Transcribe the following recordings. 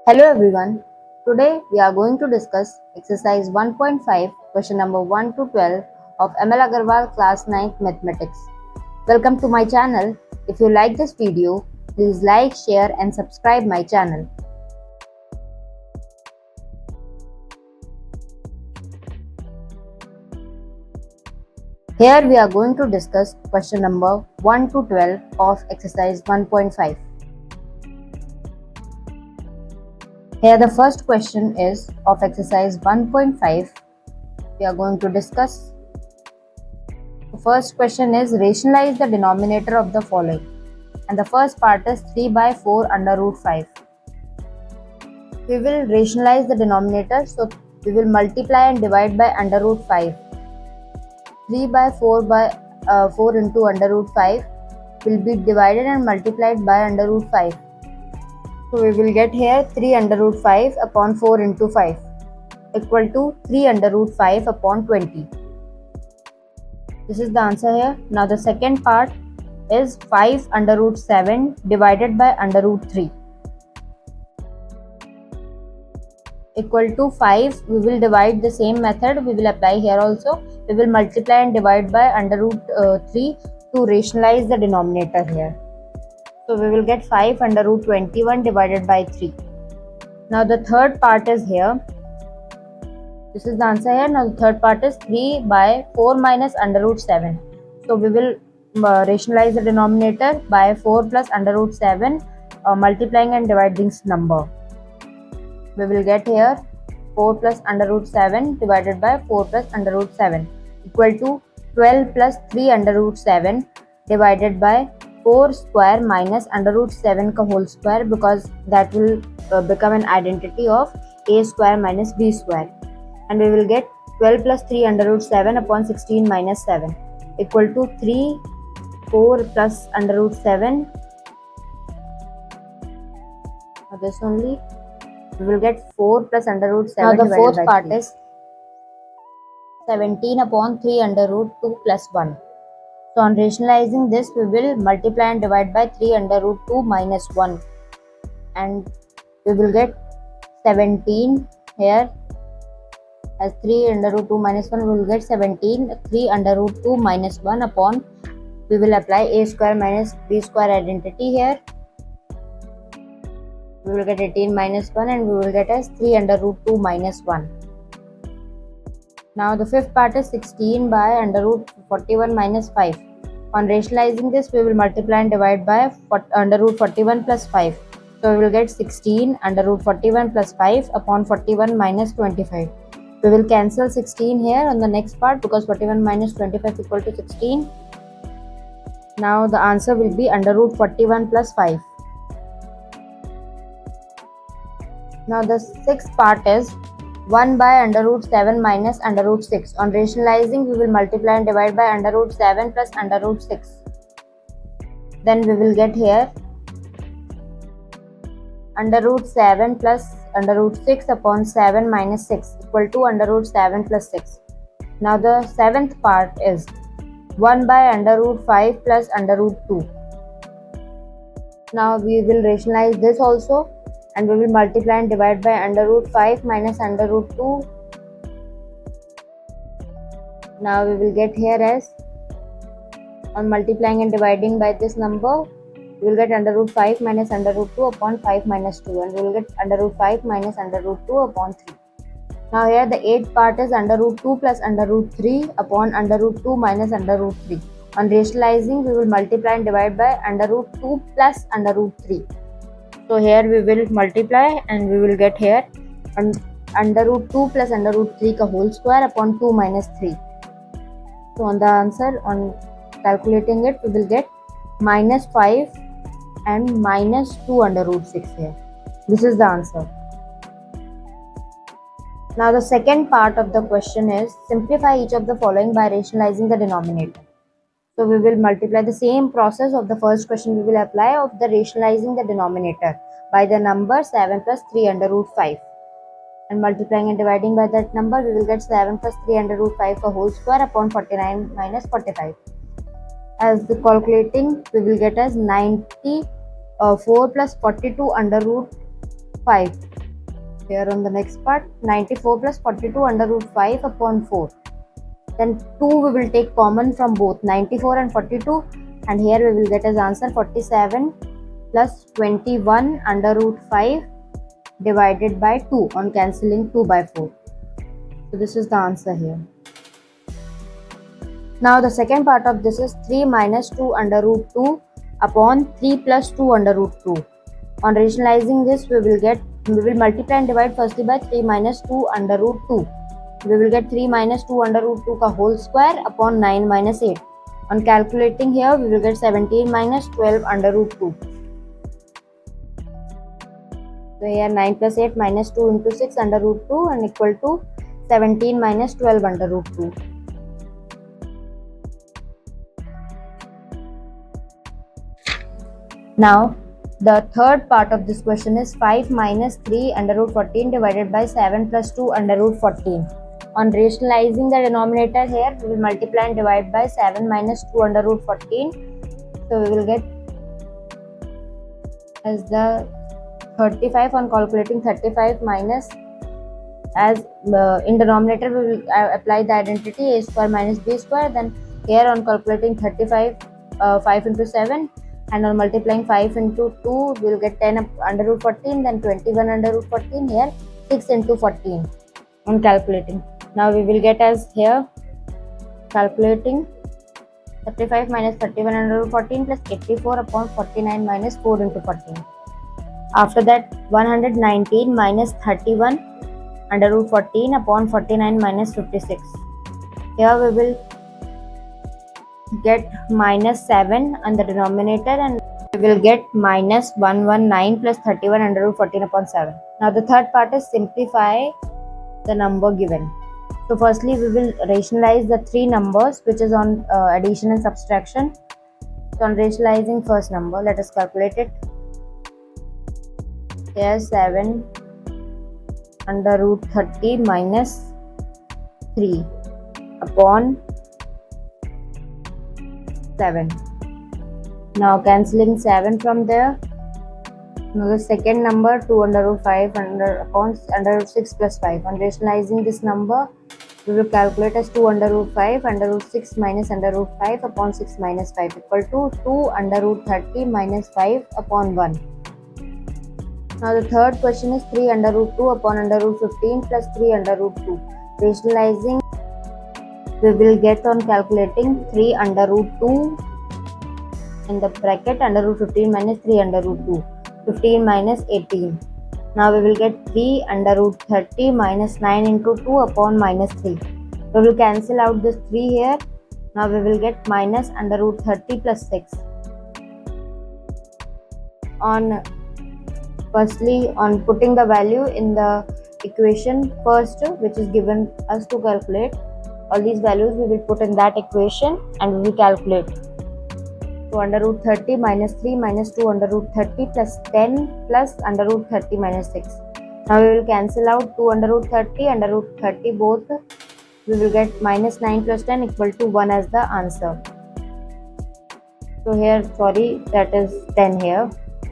Hello everyone. Today we are going to discuss exercise 1.5 question number 1 to 12 of ML Agarwal class 9th mathematics. Welcome to my channel. If you like this video, please like, share and subscribe my channel. Here we are going to discuss question number 1 to 12 of exercise 1.5. Here the first question is of exercise 1.5. We are going to discuss. The first question is rationalize the denominator of the following. And the first part is 3 by 4 under root 5. We will rationalize the denominator, so we will multiply and divide by under root 5. 3 by 4 into under root 5 will be divided and multiplied by under root 5. So we will get here 3 under root 5 upon 4 into 5 equal to 3 under root 5 upon 20. This is the answer here. Now the second part is 5 under root 7 divided by under root 3 equal to 5. We will divide the same method. We will apply here also. We will multiply and divide by under root 3 to rationalize the denominator here. So we will get 5 under root 21 divided by 3. Now the third part is here. This is the answer here. Now the third part is 3 by 4 minus under root 7. So we will rationalize the denominator by 4 plus under root 7, multiplying and dividing this number. We will get here 4 plus under root 7 divided by 4 plus under root 7 equal to 12 plus 3 under root 7 divided by 4 square minus under root 7 ka whole square, because that will become an identity of a square minus b square, and we will get 12 plus 3 under root 7 upon 16 minus 7 equal to 3 4 plus under root 7. Now this only we will get 4 plus under root 7. Now the fourth part 3 is 17 upon 3 under root 2 plus 1. So on rationalizing this, we will multiply and divide by 3 under root 2 minus 1, and we will get 17 here. As 3 under root 2 minus 1, we will get 17. 3 under root 2 minus 1 upon, we will apply a square minus b square identity here. We will get 18 minus 1, and we will get as 3 under root 2 minus 1. Now the fifth part is 16 by under root 41 minus 5. On rationalizing this, we will multiply and divide by under root 41 plus 5. So we will get 16 under root 41 plus 5 upon 41 minus 25. We will cancel 16 here on the next part, because 41 minus 25 equal to 16. Now the answer will be under root 41 plus 5. Now the sixth part is 1 by under root 7 minus under root 6. On rationalizing, we will multiply and divide by under root 7 plus under root 6. Then we will get here under root 7 plus under root 6 upon 7 minus 6 equal to under root 7 plus 6. Now the seventh part is 1 by under root 5 plus under root 2. Now we will rationalize this also, and we will multiply and divide by under root 5 minus under root 2. Now we will get here as, on multiplying and dividing by this number, we will get under root 5 minus under root 2 upon 5 minus 2, and we will get under root 5 minus under root 2 upon 3. Now here the eighth part is under root 2 plus under root 3 upon under root 2 minus under root 3. On rationalizing, we will multiply and divide by under root 2 plus under root 3. So here we will multiply, and we will get here under root 2 plus under root 3 ka whole square upon 2 minus 3. So on the answer, on calculating it, we will get minus 5 and minus 2 under root 6 here. This is the answer. Now the second part of the question is simplify each of the following by rationalizing the denominator. So we will multiply the same process of the first question. We will apply of the rationalizing the denominator by the number 7 plus 3 under root 5, and multiplying and dividing by that number, we will get 7 plus 3 under root 5 ka whole square upon 49 minus 45. As the calculating, we will get as 94 plus 42 under root 5. Here on the next part, 94 plus 42 under root 5 upon 4. Then 2 we will take common from both 94 and 42, and here we will get as answer 47 plus 21 under root 5 divided by 2 on cancelling 2 by 4. So this is the answer here. Now the second part of this is 3 minus 2 under root 2 upon 3 plus 2 under root 2. On rationalizing this, we will multiply and divide firstly by 3 minus 2 under root 2. We will get 3 minus 2 under root 2 ka whole square upon 9 minus 8. On calculating here, we will get 17 minus 12 under root 2. So here 9 plus 8 minus 2 into 6 under root 2 and equal to 17 minus 12 under root 2. Now the third part of this question is 5 minus 3 under root 14 divided by 7 plus 2 under root 14. On rationalizing the denominator here, we will multiply and divide by 7 minus 2 under root 14. So we will get as the 35 on calculating 35 minus, as in denominator we will apply the identity a square minus b square. Then here on calculating 35, 5 into 7, and on multiplying 5 into 2 we will get 10 under root 14, then 21 under root 14, here 6 into 14 on calculating. Now we will get as here calculating 35 minus 31 under root 14 plus 84 upon 49 minus 4 into 14. After that 119 minus 31 under root 14 upon 49 minus 56. Here we will get minus 7 on the denominator, and we will get minus 119 plus 31 under root 14 upon 7. Now the third part is simplify the number given. So firstly we will rationalize the three numbers which is on addition and subtraction. So on rationalizing first number, let us calculate it. Here 7 under root 30 minus 3 upon 7. Now cancelling 7 from there. Now the second number 2 under root 5 upon under root 6 plus 5. On rationalizing this number, we will calculate as 2 under root 5 under root 6 minus under root 5 upon 6 minus 5 equal to 2 under root 30 minus 5 upon 1. Now the third question is 3 under root 2 upon under root 15 plus 3 under root 2. Rationalizing, we will get on calculating 3 under root 2 in the bracket under root 15 minus 3 under root 2. 15 minus 18. Now we will get 3 under root 30 minus 9 into 2 upon minus 3. We will cancel out this 3 here. Now we will get minus under root 30 plus 6. Firstly, on putting the value in the equation first, which is given us to calculate, all these values we will put in that equation and we will calculate. So under root 30 minus 3 minus 2 under root 30 plus 10 plus under root 30 minus 6. Now we will cancel out 2 under root 30 under root 30 both. We will get minus 9 plus 10 equal to 1 as the answer. So here, sorry, that is 10 here.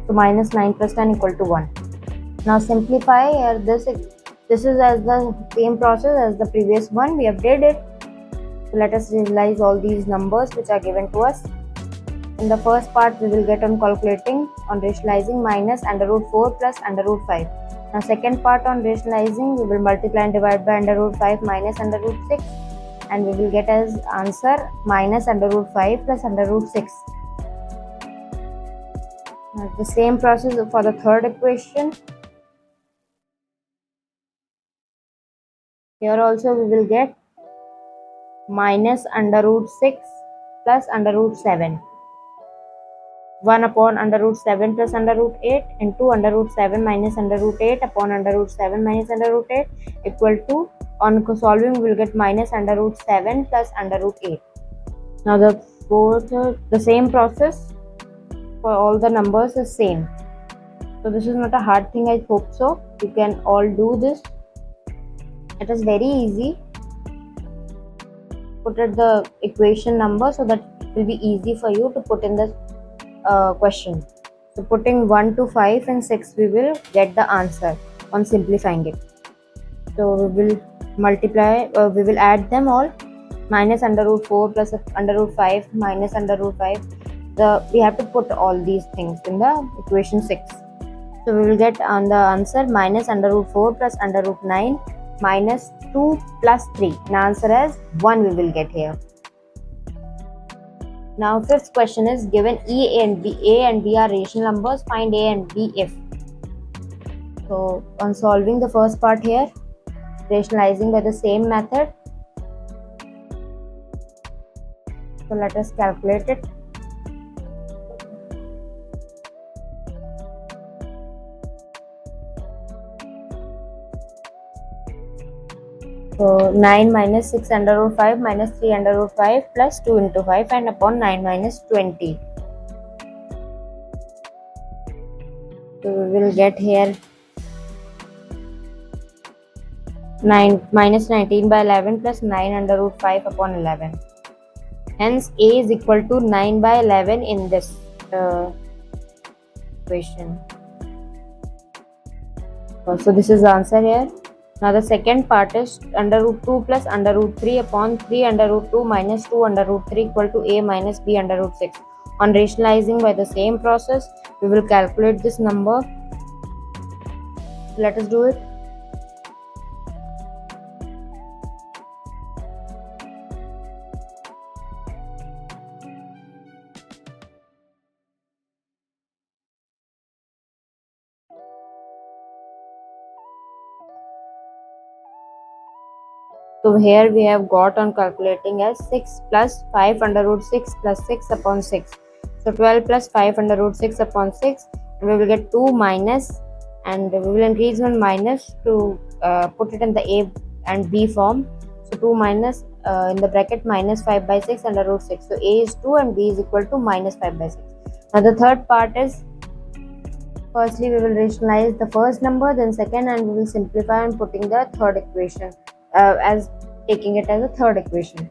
So minus 9 plus 10 equal to 1. Now simplify here. This is as the same process as the previous one. We have did it. So let us realize all these numbers which are given to us. In the first part, we will get on calculating on rationalizing minus under root 4 plus under root 5. Now second part on rationalizing, we will multiply and divide by under root 5 minus under root 6, and we will get as answer minus under root 5 plus under root 6. Now the same process for the third equation. Here also we will get minus under root 6 plus under root 7. 1 upon under root 7 plus under root 8 into under root 7 minus under root 8 upon under root 7 minus under root 8 equal to, on solving we will get minus under root 7 plus under root 8. Now the same process for all the numbers is same. So this is not a hard thing, I hope so. You can all do this. It is very easy. Put at the equation number so that it will be easy for you to put in the question. So putting 1 to 5 and 6, we will get the answer on simplifying it. So we will multiply, we will add them all. Minus under root 4 plus under root 5 minus under root 5. We have to put all these things in the equation 6. So we will get on the answer minus under root 4 plus under root 9 minus 2 plus 3. The answer as 1 we will get here. Now fifth question is given A and B are rational numbers. Find A and B if. So on solving the first part here, rationalizing by the same method. So let us calculate it. So 9 minus 6 under root 5 minus 3 under root 5 plus 2 into 5 and upon 9 minus 20. So we will get here 9 minus 19 by 11 plus 9 under root 5 upon 11. Hence A is equal to 9 by 11 in this equation. So this is the answer here. Now the second part is under root 2 plus under root 3 upon 3 under root 2 minus 2 under root 3 equal to A minus B under root 6. On rationalizing by the same process, we will calculate this number. Let us do it. So here we have got on calculating as 6 plus 5 under root 6 plus 6 upon 6. So 12 plus 5 under root 6 upon 6, and we will get 2 minus, and we will increase one minus to put it in the A and B form. So 2 minus in the bracket minus 5 by 6 under root 6. So A is 2 and B is equal to minus 5 by 6. Now the third part is, firstly we will rationalize the first number, then second, and we will simplify and putting the third equation as taking it as a third equation.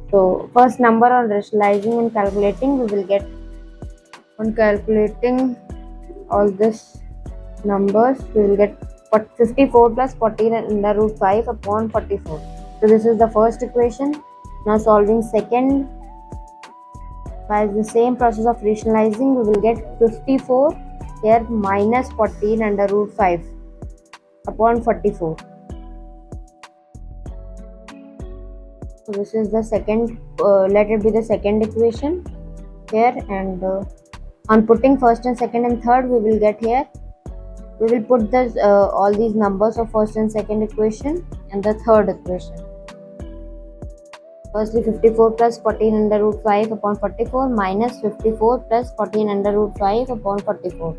So first number on rationalizing and calculating, we will get on calculating all this numbers, we will get 54 plus 14 under root 5 upon 44. So this is the first equation. Now solving second, by the same process of rationalizing, we will get 54 here minus 14 under root 5 upon 44. So this is the second, let it be the second equation here, and on putting first and second and third, we will get here, we will put this all these numbers of first and second equation and the third equation. Firstly 54 plus 14 under root 5 upon 44 minus 54 plus 14 under root 5 upon 44.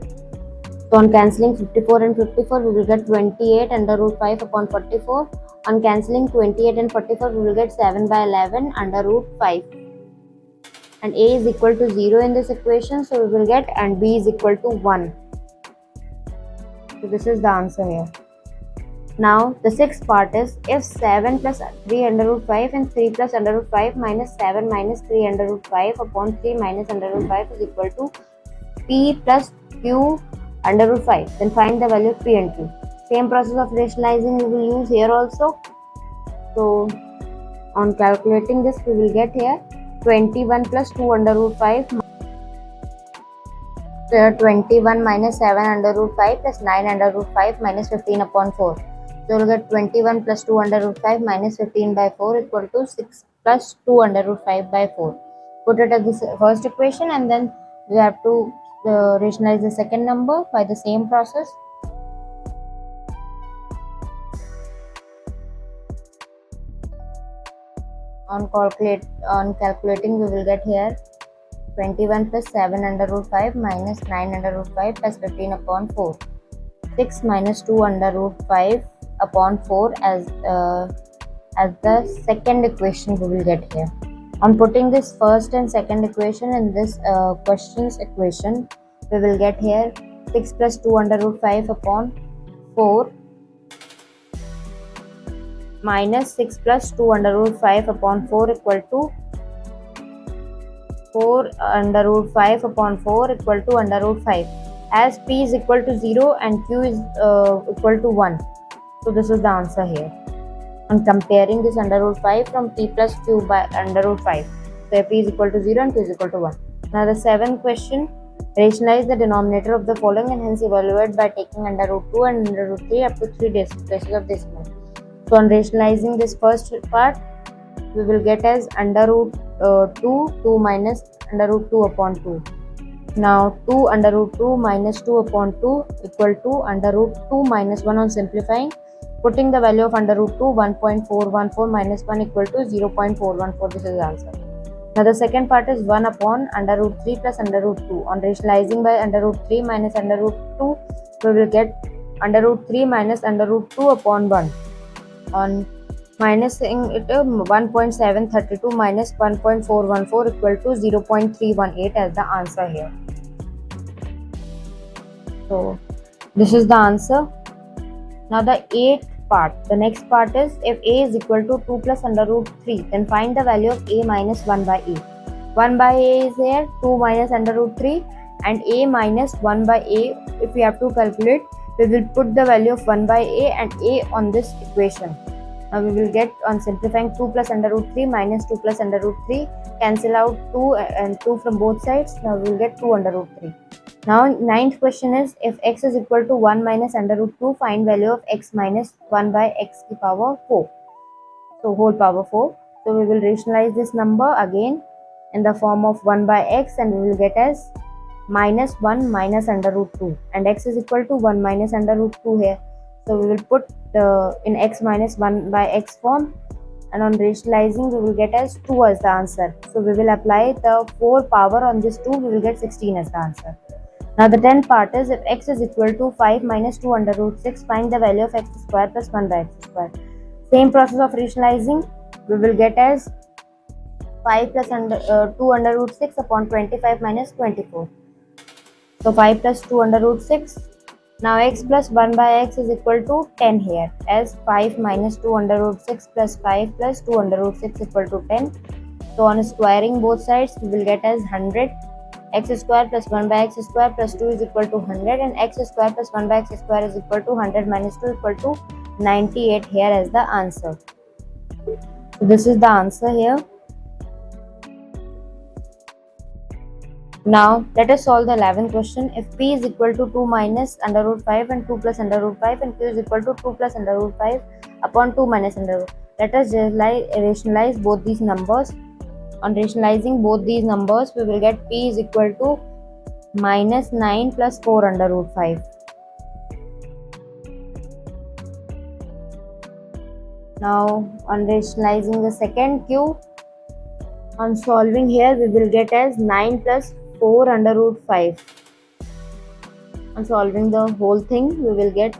So on cancelling 54 and 54, we will get 28 under root 5 upon 44. On cancelling 28 and 44, we will get 7 by 11 under root 5. And A is equal to 0 in this equation, so we will get, and B is equal to 1. So this is the answer here. Now the sixth part is, if 7 plus 3 under root 5 and 3 plus under root 5 minus 7 minus 3 under root 5 upon 3 minus under root 5 is equal to P plus Q under root 5, then find the value of P and Q. Same process of rationalizing we will use here also. So on calculating this, we will get here 21 plus 2 under root 5. So 21 minus 7 under root 5 plus 9 under root 5 minus 15 upon 4. So we'll get 21 plus 2 under root 5 minus 15 by 4 equal to 6 plus 2 under root 5 by 4. Put it as the first equation, and then we have to rationalize the second number by the same process. On calculating, we will get here 21 plus 7 under root 5 minus 9 under root 5 plus 15 upon 4. 6 minus 2 under root 5 upon 4 as the second equation we will get here. On putting this first and second equation in this question's equation, we will get here 6 plus 2 under root 5 upon 4 minus 6 plus 2 under root 5 upon 4 equal to 4 under root 5 upon 4 equal to under root 5. As p is equal to 0 and q is equal to 1. So this is the answer here. On comparing this under root 5 from p plus q by under root 5. So p is equal to 0 and q is equal to 1. Now the seventh question. Rationalize the denominator of the following and hence evaluate by taking under root 2 and under root 3 up to 3 places of decimal. So on rationalizing this first part, we will get as under root 2 minus under root 2 upon 2. Now 2 under root 2 minus 2 upon 2 equal to under root 2 minus 1 on simplifying. Putting the value of under root 2, 1.414 minus 1 equal to 0.414. This is the answer. Now the second part is 1 upon under root 3 plus under root 2. On rationalizing by under root 3 minus under root 2, we will get under root 3 minus under root 2 upon 1. On minusing it, 1.732 minus 1.414 equal to 0.318 as the answer here. So this is the answer. Now the eighth part. The next part is if a is equal to 2 plus under root 3, then find the value of a minus 1 by a. 1 by a is here, 2 minus under root 3, and a minus 1 by a. If we have to calculate, we will put the value of 1 by a and a on this equation. Now we will get, on simplifying, 2 plus under root 3 minus 2 plus under root 3, cancel out 2 and 2 from both sides. Now we will get 2 under root 3. Now ninth question is if x is equal to 1 minus under root 2, find value of x minus 1 by x to power 4. So whole power 4. So we will rationalize this number again in the form of 1 by x, and we will get as minus 1 minus under root 2, and x is equal to 1 minus under root 2 here. So we will put in x minus 1 by x form, and on rationalizing we will get as 2 as the answer. So we will apply the 4 power on this 2, we will get 16 as the answer. Now the 10th part is if x is equal to 5 minus 2 under root 6, find the value of x square plus 1 by x square. Same process of rationalizing, we will get as 5 plus 2 under root 6 upon 25 minus 24. So 5 plus 2 under root 6. Now x plus 1 by x is equal to 10 here, as 5 minus 2 under root 6 plus 5 plus 2 under root 6 equal to 10. So on squaring both sides, we will get as 100. X square plus 1 by x square plus 2 is equal to 100, and x square plus 1 by x square is equal to 100 minus 2 equal to 98 here as the answer. So this is the answer here. Now let us solve the 11th question. If p is equal to 2 minus under root 5 and 2 plus under root 5 and q is equal to 2 plus under root 5 upon 2 minus under root. Let us rationalize both these numbers. On rationalizing both these numbers, we will get p is equal to minus 9 plus 4 under root 5. Now on rationalizing the second q, on solving here we will get as 9 plus 4 under root 5. On solving the whole thing, we will get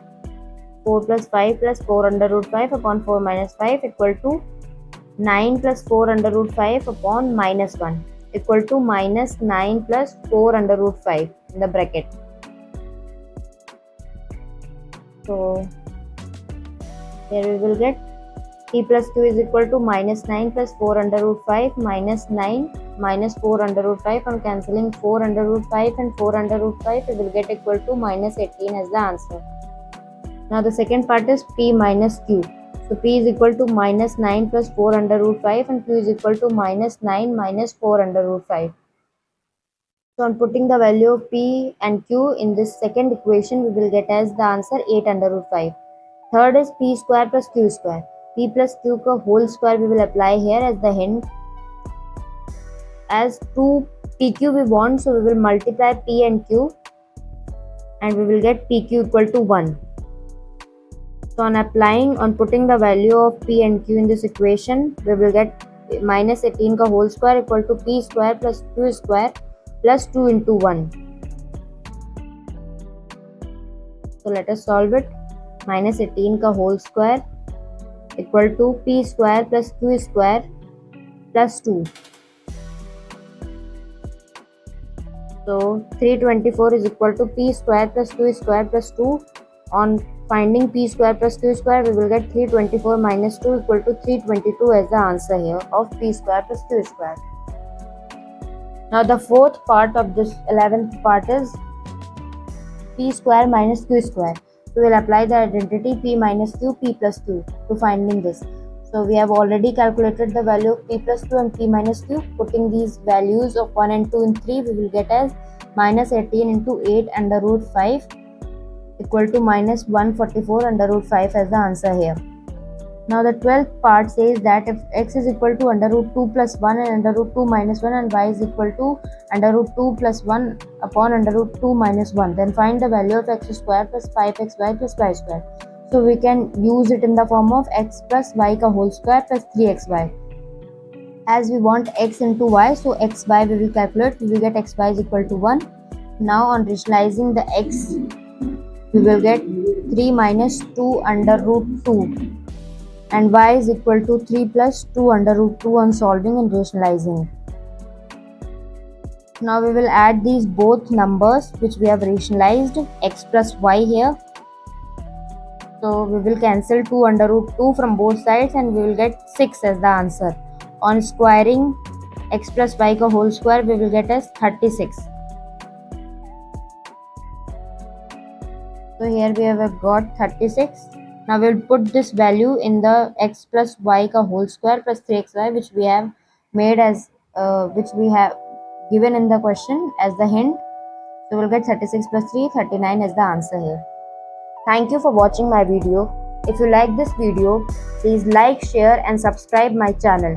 4 plus 5 plus 4 under root 5 upon 4 minus 5 equal to 9 plus 4 under root 5 upon minus 1 equal to minus 9 plus 4 under root 5 in the bracket. So here we will get p plus q is equal to minus 9 plus 4 under root 5 minus 9 minus 4 under root 5. On cancelling 4 under root 5 and 4 under root 5, we will get equal to minus 18 as the answer. Now the second part is p minus q. So p is equal to minus 9 plus 4 under root 5 and q is equal to minus 9 minus 4 under root 5. So on putting the value of p and q in this second equation, we will get as the answer 8 under root 5. Third is p square plus q square. P plus q ka whole square we will apply here as the hint. As 2 pq we want, so we will multiply p and q and we will get pq equal to 1. So on putting the value of p and q in this equation, we will get minus 18 ka whole square equal to p square plus q square plus 2 into 1. So let us solve it. Minus 18 ka whole square equal to p square plus q square plus 2. So 324 is equal to p square plus q square plus 2. On finding p square plus q square, we will get 324 minus 2 equal to 322 as the answer here of p square plus q square. Now the fourth part of this 11th part is p square minus q square. So we'll apply the identity p minus q, p plus q to finding this. So we have already calculated the value of p plus q and p minus q. Putting these values of 1 and 2 and 3, we will get as minus 18 into 8 under root 5 equal to minus 144 under root 5 as the answer here. Now the 12th part says that if x is equal to under root 2 plus 1 and under root 2 minus 1 and y is equal to under root 2 plus 1 upon under root 2 minus 1, then find the value of x square plus 5xy plus y square. So we can use it in the form of x plus y ka whole square plus 3xy. As we want x into y, so xy we will calculate, we will get xy is equal to 1. Now on rationalizing the x, we will get 3 minus 2 under root 2 and y is equal to 3 plus 2 under root 2 on solving and rationalizing. Now we will add these both numbers which we have rationalized, x plus y here. So we will cancel 2 under root 2 from both sides and we will get 6 as the answer. On squaring x plus y ka whole square, we will get as 36. So here we have got 36. Now we will put this value in the x plus y ka whole square plus 3xy which we have made as which we have given in the question as the hint. So we will get 36 plus 3, 39 as the answer here. Thank you for watching my video. If you like this video, please like, share and subscribe my channel.